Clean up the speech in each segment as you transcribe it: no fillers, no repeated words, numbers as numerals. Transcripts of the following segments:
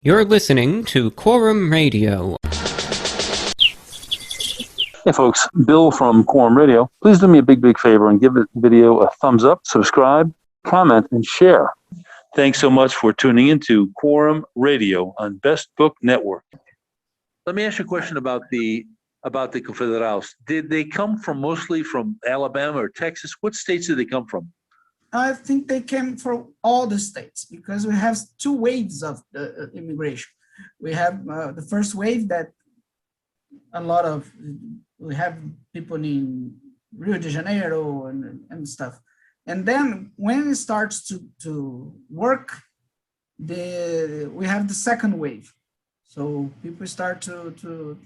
You're listening to Quorum Radio. Hey folks, Bill from Quorum Radio. Please do me a big favor and give the video a thumbs up, subscribe, comment, and share. Thanks so much for tuning into Quorum Radio on Best Book Network. Let me ask you a question about the Confederados. Did they come from mostly from Alabama or Texas? What states did they come from? I think they came from all the states because we have two waves of immigration. We have the first wave that we have people in Rio de Janeiro and stuff. And then when it starts to work, we have the second wave. So people start to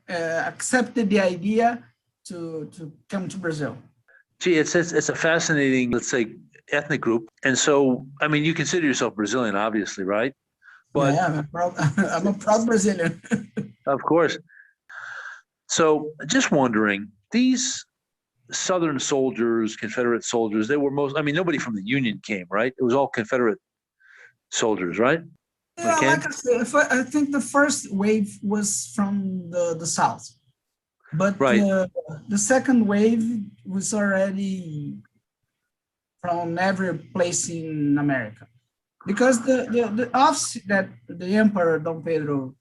accept the idea to come to Brazil. Gee, it's a fascinating, let's say, ethnic group. And so, I mean, you consider yourself Brazilian, obviously, right? But yeah, I'm a proud Brazilian. Of course. So just wondering, these Southern soldiers, Confederate soldiers, they were nobody from the Union came, right? It was all Confederate soldiers, right? Yeah, like I said, I think the first wave was from the South. But right. The second wave was already from every place in America. Because the office that the Emperor Dom Pedro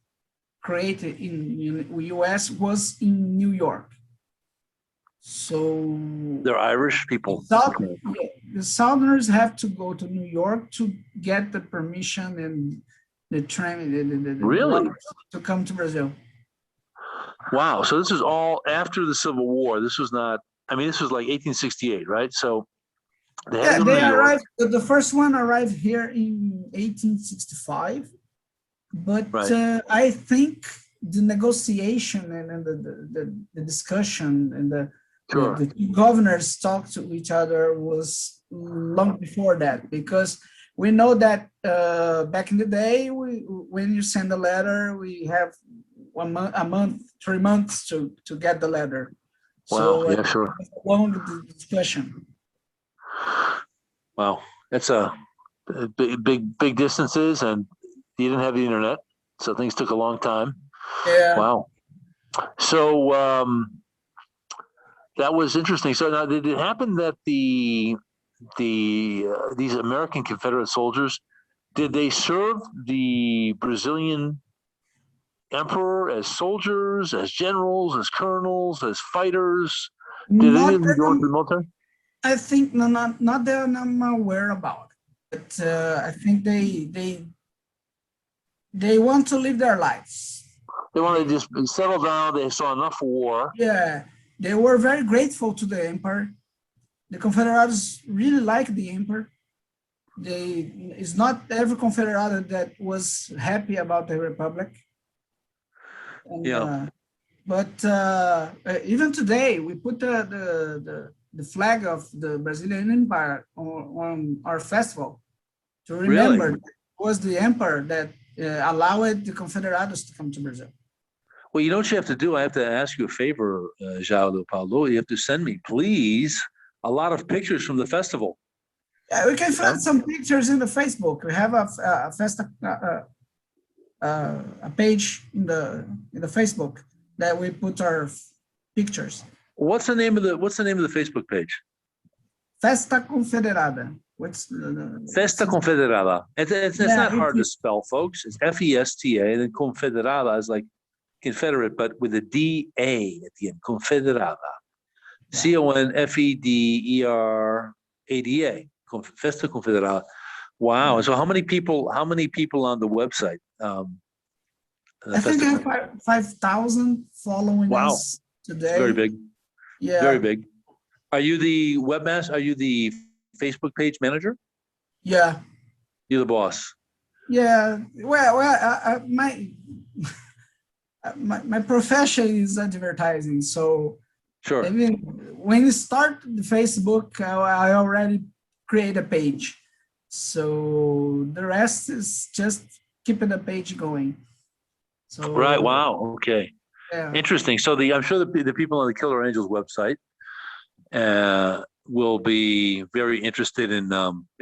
created in U.S. was in New York. So they're Irish people. The Southerners have to go to New York to get the permission and the train really to come to Brazil. Wow. So this is all after the Civil War. This was not, this was like 1868, right? So they arrived, the first one arrived here in 1865, but right. I think the negotiation and the discussion and the two governors talked to each other was long before that, because we know that back in the day, when you send a letter, we have a month, 3 months to get the letter. Wow, so yeah, sure. A long discussion. Wow, that's a big distances, and you didn't have the internet, so things took a long time. Yeah. Wow. So that was interesting. So now, did it happen that these American Confederate soldiers, did they serve the Brazilian emperor as soldiers, as generals, as colonels, as fighters? Did any of them go into the military? I think not that I'm aware about, but I think they want to live their lives. They want to just settle down. They saw enough war. Yeah, they were very grateful to the emperor. The Confederados really liked the emperor. It's not every Confederado that was happy about the republic. And, yeah. But even today, we put the flag of the Brazilian Empire on our festival to remember that it was the emperor that allowed the Confederados to come to Brazil. Well, you know what you have to do? I have to ask you a favor, Joao, Leopoldo. You have to send me, please, a lot of pictures from the festival. Yeah, we can find some pictures in the Facebook. We have a page in the Facebook that we put our pictures. What's the name of the Facebook page? Festa Confederada. Festa Confederada. It's not hard to spell, folks. It's Festa, and then Confederada is like Confederate, but with a D-A at the end. Confederada. CONFEDERADA. Festa Confederada. Wow. Yeah. So how many people on the website? I think I have 5,000 following us today. Very big. Yeah. Very big. Are you the webmaster? Are you the Facebook page manager? Yeah. You're the boss. Yeah. Well, my profession is advertising, so sure. I mean, when you start the Facebook, I already create a page, so the rest is just keeping the page going. So right. Wow. Okay. Yeah. Interesting. So I'm sure the people on the Killer Angels website will be very interested in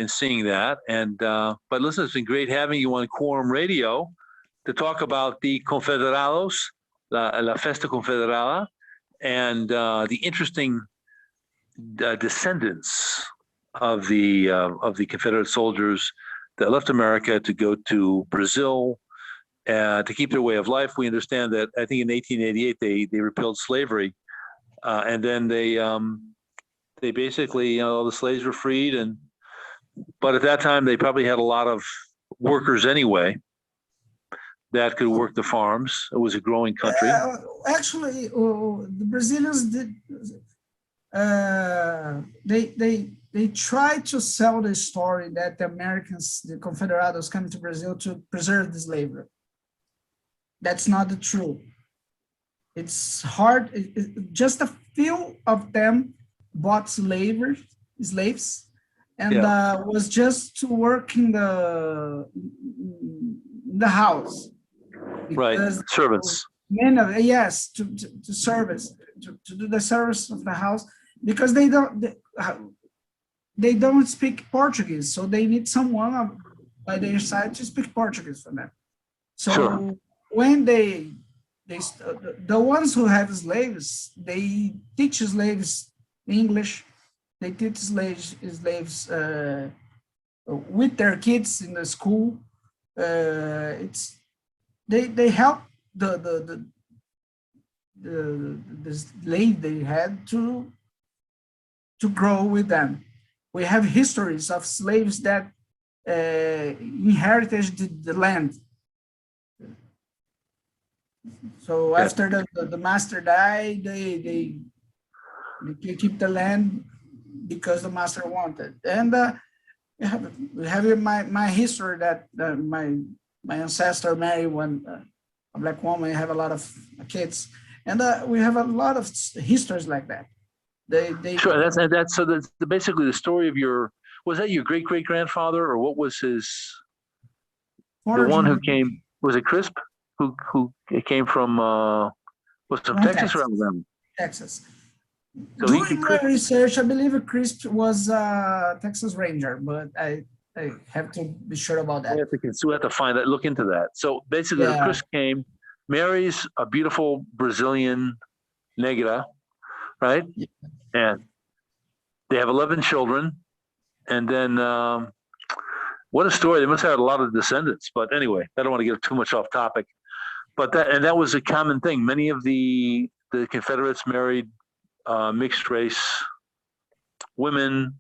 seeing that. And but listen, it's been great having you on Quorum Radio to talk about the Confederados, la Festa Confederada, and the interesting descendants of the Confederate soldiers that left America to go to Brazil to keep their way of life. We understand that I think in 1888 they repealed slavery, and then they basically, all the slaves were freed, but at that time they probably had a lot of workers anyway that could work the farms. It was a growing country. Actually, the Brazilians did. They tried to sell the story that the Americans, the Confederados, came to Brazil to preserve the slavery. That's not the truth. It's hard. Just a few of them bought slaves, and was just to work in the house. Right, servants. Men of, yes, to service, to do the service of the house, because they don't speak Portuguese, so they need someone by their side to speak Portuguese for them. So when the ones who have slaves, they teach slaves English, they teach slaves with their kids in the school. They help the slave they had to grow with them. We have histories of slaves that inherited the land. So after the master died, they keep the land because the master wanted. And we have my history that my ancestor married a black woman. Have a lot of kids, and we have a lot of histories like that. Sure, that's so that's basically the story of was that your great grandfather, or what was his? The one who came, was it Crisp? Who came from was from Texas or Alabama? Texas. So doing my research, I believe Crisp was Texas Ranger, but I have to be sure about that. We have to find that, look into that. So basically, Crisp came, marries a beautiful Brazilian negra, right? Yeah. And they have 11 children, and then what a story! They must have had a lot of descendants. But anyway, I don't want to get too much off topic. But that was a common thing. Many of the Confederates married mixed race women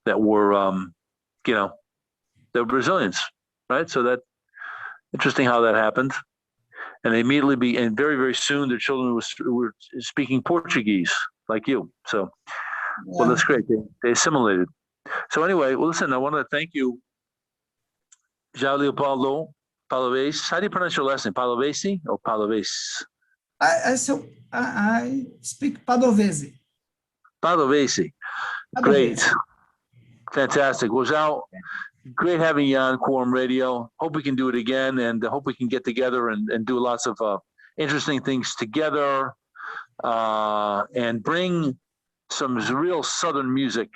that were, they were Brazilians, right? So that interesting how that happened. And they immediately and very, very soon their children were speaking Portuguese like you. So, well, that's great. They assimilated. So anyway, well, listen, I want to thank you, Joao Leopoldo Padoveze. How do you pronounce your last name? Padoveze or Padoveze? I speak Padoveze. Padoveze. Great. Fantastic. Well, Joao, great having you on Quorum Radio. Hope we can do it again, and hope we can get together and do lots of interesting things together and bring some real Southern music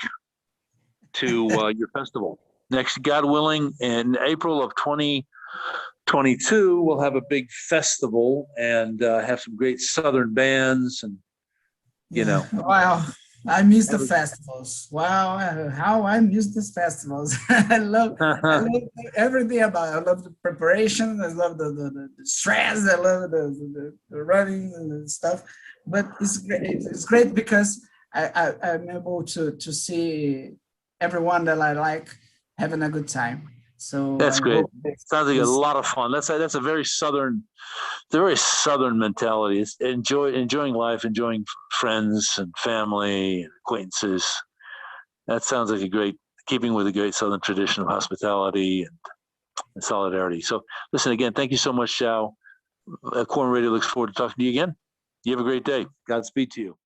to your festival. Next, God willing, in April of 2022, we'll have a big festival and have some great Southern bands and, Wow. I miss the festivals. Wow, how I miss these festivals. I love everything about it. I love the preparation. I love the stress. I love the running and stuff. But it's great. It's great because I'm able to see everyone that I like having a good time. So that's great. Sounds like a lot of fun. That's a very Southern mentality. It's enjoying life, enjoying friends and family and acquaintances. That sounds like keeping with a great Southern tradition of hospitality and solidarity. So listen, again, thank you so much, Joao. Quorum Radio looks forward to talking to you again. You have a great day. Godspeed to you.